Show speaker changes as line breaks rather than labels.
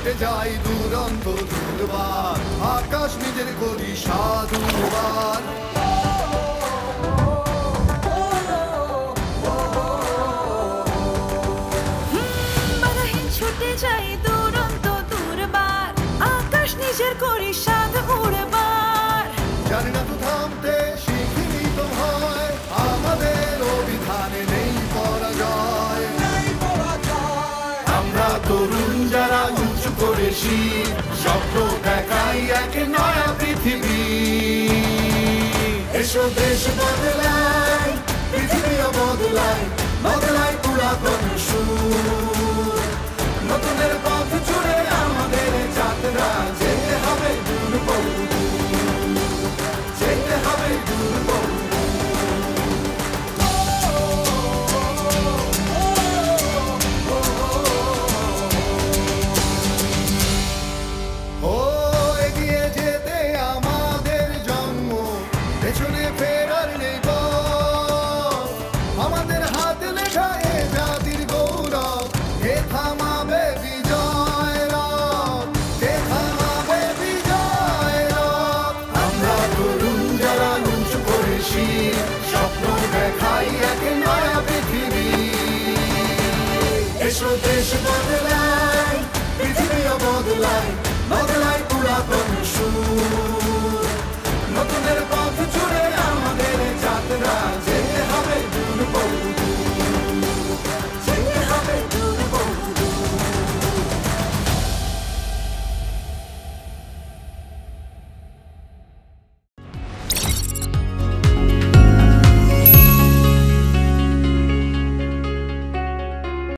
ছুটে যাই দুরন্ত দুর্বার, আকাশ নিজের করি সাধুবার।
ছুটে যাই দুরন্ত দুর্বার, আকাশ নিজের করি সাধ উড়বার।
জানি না তো থামতে, শিখিনি তো ভয়, আমাদের অভিধানে নেই পরাজয়। আমরা তরুণ যারা উঁচু করে শির, স্বপ্ন দেখাই এক নয়া পৃথিবী। এসো দেশ বদলায়, পৃথিবীও বদলায়, বদলায় পুরাতন সুর।